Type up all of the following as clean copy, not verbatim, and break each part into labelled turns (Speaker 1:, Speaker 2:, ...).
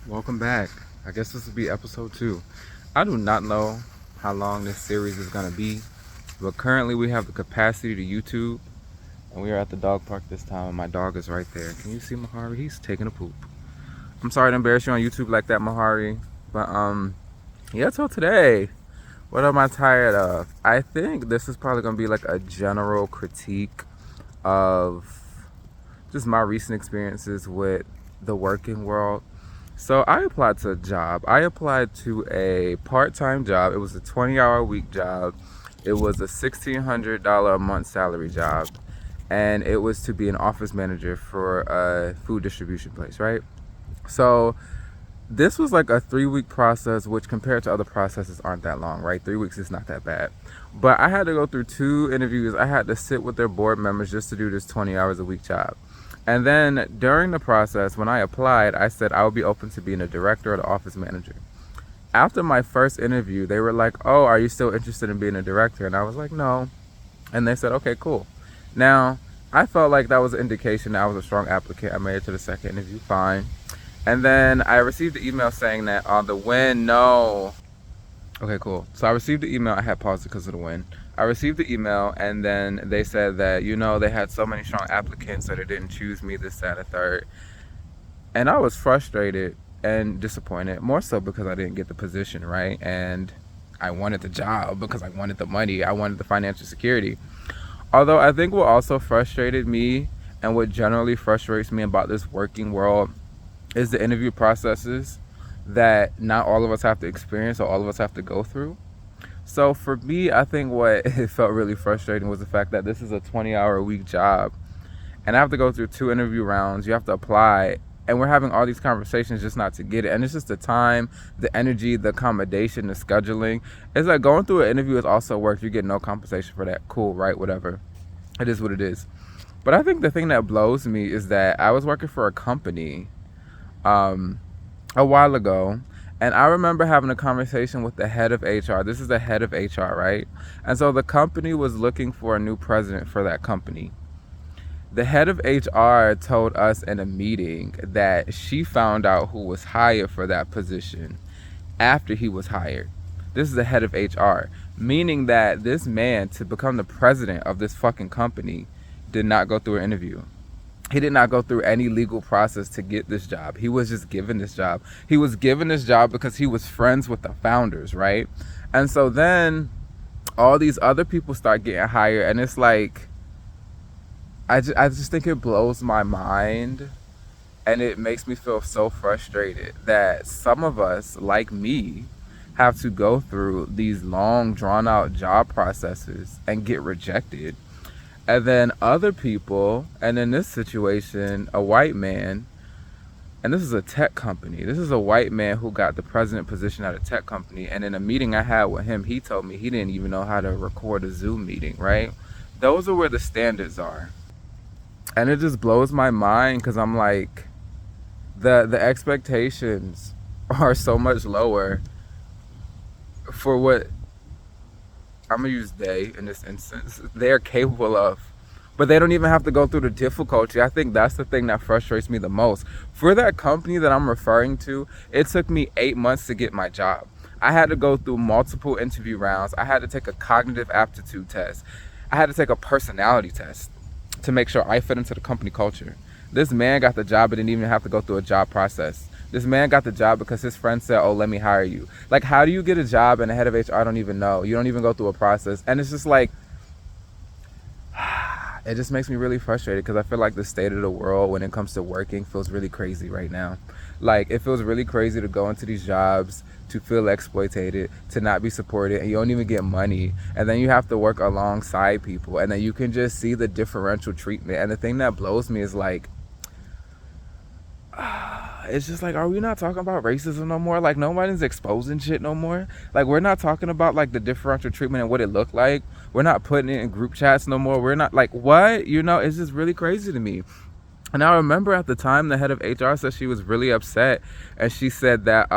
Speaker 1: Welcome back. I guess this will be episode 2. I do not know how long this series is going to be, but currently we have the capacity to YouTube, and we are at the dog park this time, and my dog is right there. Can you see Mahari? He's taking a poop. I'm sorry to embarrass you on YouTube like that, Mahari, but yeah, so today, what am I tired of? I think this is probably going to be like a general critique of just my recent experiences with the working world. So I applied to a job. I applied to a part-time job. It was a 20-hour-a-week job. It was a $1,600 a month salary job. And it was to be an office manager for a food distribution place, right? So this was like a 3-week process, which compared to other processes aren't that long, right? 3 weeks is not that bad. But I had to go through 2 interviews. I had to sit with their board members just to do this 20 hours a week job. And then during the process, when I applied, I said I would be open to being a director or the office manager. After my first interview, they were like, "Oh, are you still interested in being a director?" And I was like, "No." And they said, "Okay, cool." Now, I felt like that was an indication that I was a strong applicant. I made it to the second interview, fine. And then I received the email saying that on the win, no. Okay, cool. So I received the email. I had paused it because of the win. I received the email, and then they said that, they had so many strong applicants that they didn't choose me, this, that, and third. And I was frustrated and disappointed, more so because I didn't get the position, right? And I wanted the job because I wanted the money. I wanted the financial security. Although I think what also frustrated me and what generally frustrates me about this working world is the interview processes that not all of us have to experience or all of us have to go through. So for me, I think what it felt really frustrating was the fact that this is a 20-hour-a-week job, and I have to go through 2 interview rounds. You have to apply, and we're having all these conversations just not to get it. And it's just the time, the energy, the accommodation, the scheduling. It's like going through an interview is also work. You get no compensation for that. Cool, right? Whatever. It is what it is. But I think the thing that blows me is that I was working for a company a while ago, and I remember having a conversation with the head of HR. This is the head of HR, right? And so the company was looking for a new president for that company. The head of HR told us in a meeting that she found out who was hired for that position after he was hired. This is the head of HR, meaning that this man, to become the president of this fucking company, did not go through an interview. He did not go through any legal process to get this job. He was just given this job. He was given this job because he was friends with the founders, right? And so then all these other people start getting hired, and it's like, I just think it blows my mind, and it makes me feel so frustrated that some of us, like me, have to go through these long, drawn-out job processes and get rejected. And then other people, and in this situation, a white man, and this is a tech company. This is a white man who got the president position at a tech company. And in a meeting I had with him, he told me he didn't even know how to record a Zoom meeting, right? Those are where the standards are. And it just blows my mind because I'm like, the expectations are so much lower for what I'm gonna use they in this instance, they're capable of. But they don't even have to go through the difficulty. I think that's the thing that frustrates me the most. For that company that I'm referring to, it took me 8 months to get my job. I had to go through multiple interview rounds. I had to take a cognitive aptitude test. I had to take a personality test to make sure I fit into the company culture. This man got the job but didn't even have to go through a job process. This man got the job because his friend said, "Oh, let me hire you." Like, how do you get a job and the head of HR don't even know? You don't even go through a process. And it's just like, it just makes me really frustrated because I feel like the state of the world when it comes to working feels really crazy right now. Like, it feels really crazy to go into these jobs, to feel exploited, to not be supported, and you don't even get money. And then you have to work alongside people, and then you can just see the differential treatment. And the thing that blows me is like, it's just like, are we not talking about racism no more? Like, nobody's exposing shit no more. Like, we're not talking about like the differential treatment and what it looked like. We're not putting it in group chats no more. We're not like, what? It's just really crazy to me. And I remember at the time the head of HR said she was really upset, and she said that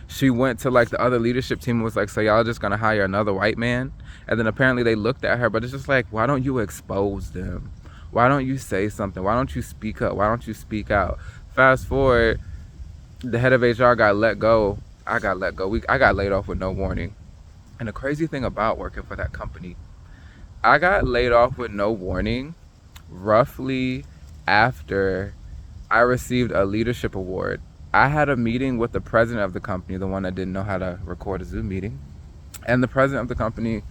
Speaker 1: she went to like the other leadership team and was like, "So y'all just gonna hire another white man?" And then apparently they looked at her, but it's just like, why don't you expose them? Why don't you say something? Why don't you speak up? Why don't you speak out? Fast forward, the head of HR got let go. I got let go. I got laid off with no warning. And the crazy thing about working for that company, I got laid off with no warning roughly after I received a leadership award. I had a meeting with the president of the company, the one that didn't know how to record a Zoom meeting. And the president of the company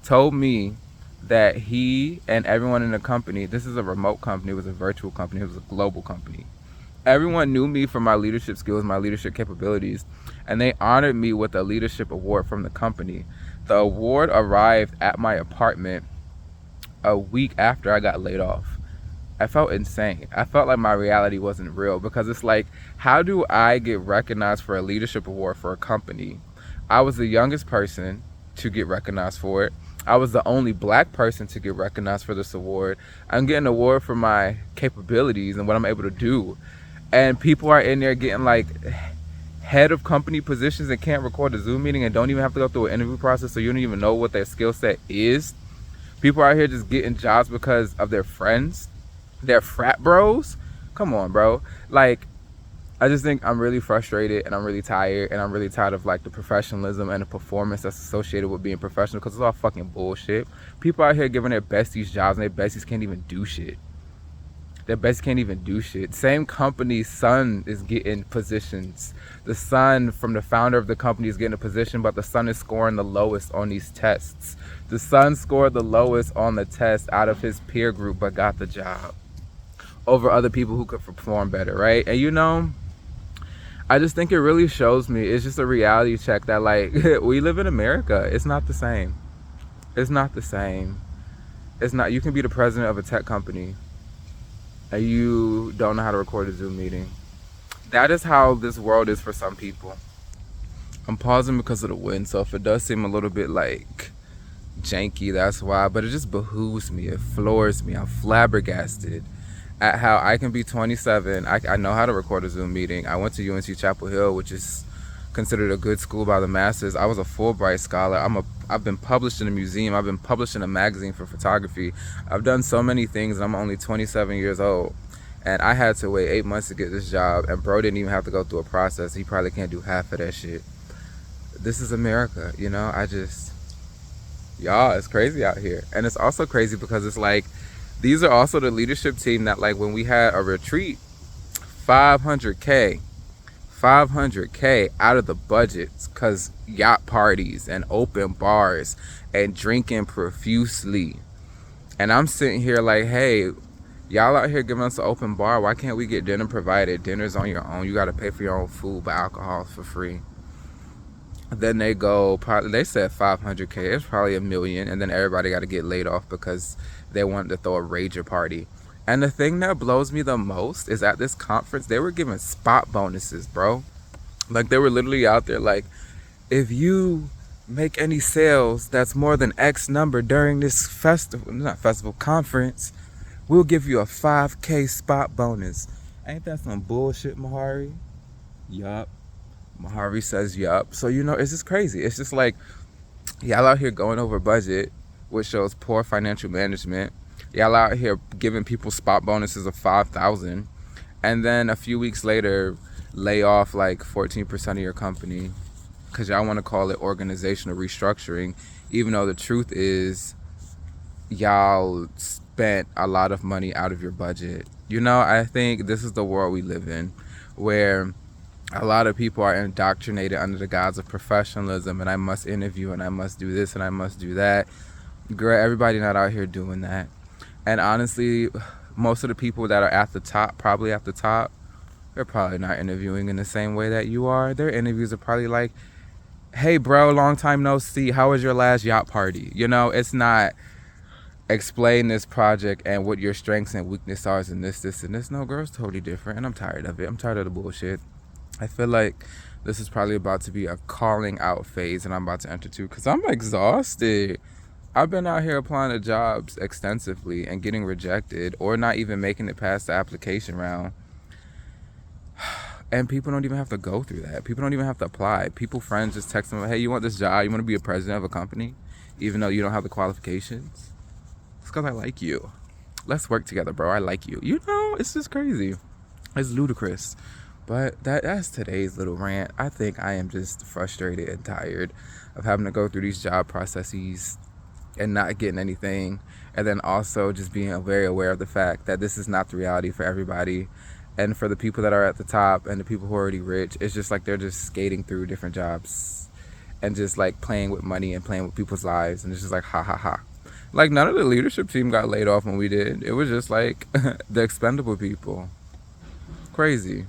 Speaker 1: told me that he and everyone in the company, this is a remote company, it was a virtual company, it was a global company. Everyone knew me for my leadership skills, my leadership capabilities, and they honored me with a leadership award from the company. The award arrived at my apartment a week after I got laid off. I felt insane. I felt like my reality wasn't real, because it's like, how do I get recognized for a leadership award for a company? I was the youngest person to get recognized for it. I was the only black person to get recognized for this award. I'm getting an award for my capabilities and what I'm able to do. And people are in there getting like head of company positions and can't record a Zoom meeting and don't even have to go through an interview process, so you don't even know what their skill set is. People out here just getting jobs because of their friends, their frat bros. Come on, bro. Like, I just think I'm really frustrated and I'm really tired, and I'm really tired of like the professionalism and the performance that's associated with being professional, because it's all fucking bullshit. People out here giving their besties jobs and their besties can't even do shit. Their besties can't even do shit. Same company's son is getting positions. The son from the founder of the company is getting a position, but the son is scoring the lowest on these tests. The son scored the lowest on the test out of his peer group, but got the job over other people who could perform better, right? And you know, I just think it really shows me, it's just a reality check that like, we live in America. It's not the same. It's not the same. It's not. You can be the president of a tech company and you don't know how to record a Zoom meeting. That is how this world is for some people. I'm pausing because of the wind, so if it does seem a little bit like janky, that's why. But it just behooves me. It floors me. I'm flabbergasted at how I can be 27. I know how to record a Zoom meeting. I went to UNC Chapel Hill, which is considered a good school by the masses. I was a Fulbright scholar. I've been published in a museum. I've been published in a magazine for photography. I've done so many things, and I'm only 27 years old. And I had to wait 8 months to get this job, and bro didn't even have to go through a process. He probably can't do half of that shit. This is America, you know? Y'all, it's crazy out here. And it's also crazy because it's like, these are also the leadership team that, like, when we had a retreat, 500K out of the budgets, because yacht parties and open bars and drinking profusely. And I'm sitting here like, hey, y'all out here giving us an open bar. Why can't we get dinner provided? Dinner's on your own. You got to pay for your own food, but alcohol for free. Then they said 500K. It's probably $1 million. And then everybody got to get laid off because they wanted to throw a rager party. And the thing that blows me the most is at this conference, they were giving spot bonuses, bro. Like, they were literally out there like, if you make any sales that's more than X number during this conference, we'll give you a 5K spot bonus. Ain't that some bullshit, Mahari? Yup. Mahari says yup. So, you know, it's just crazy. It's just like, y'all out here going over budget, which shows poor financial management. Y'all out here giving people spot bonuses of $5,000, and then a few weeks later lay off like 14% of your company because y'all want to call it organizational restructuring, even though the truth is y'all spent a lot of money out of your budget. You know, I think this is the world we live in, where a lot of people are indoctrinated under the guise of professionalism, and I must interview, and I must do this, and I must do that. Girl, everybody not out here doing that. And honestly, most of the people that are at the top, probably at the top, they're probably not interviewing in the same way that you are. Their interviews are probably like, hey bro, long time no see, how was your last yacht party? You know, it's not explain this project and what your strengths and weaknesses are and this and this. No, girl, it's totally different, and I'm tired of it. I'm tired of the bullshit. I feel like this is probably about to be a calling out phase, and I'm about to enter to, because I'm exhausted. I've been out here applying to jobs extensively and getting rejected or not even making it past the application round. And people don't even have to go through that. People don't even have to apply. Friends just text them, hey, you want this job? You want to be a president of a company? Even though you don't have the qualifications? It's because I like you. Let's work together, bro. I like you. You know, it's just crazy. It's ludicrous. But that's today's little rant. I think I am just frustrated and tired of having to go through these job processes and not getting anything. And then also just being very aware of the fact that this is not the reality for everybody. And for the people that are at the top and the people who are already rich, it's just like they're just skating through different jobs and just like playing with money and playing with people's lives. And it's just like, ha ha ha. Like, none of the leadership team got laid off when we did. It was just like the expendable people. Crazy.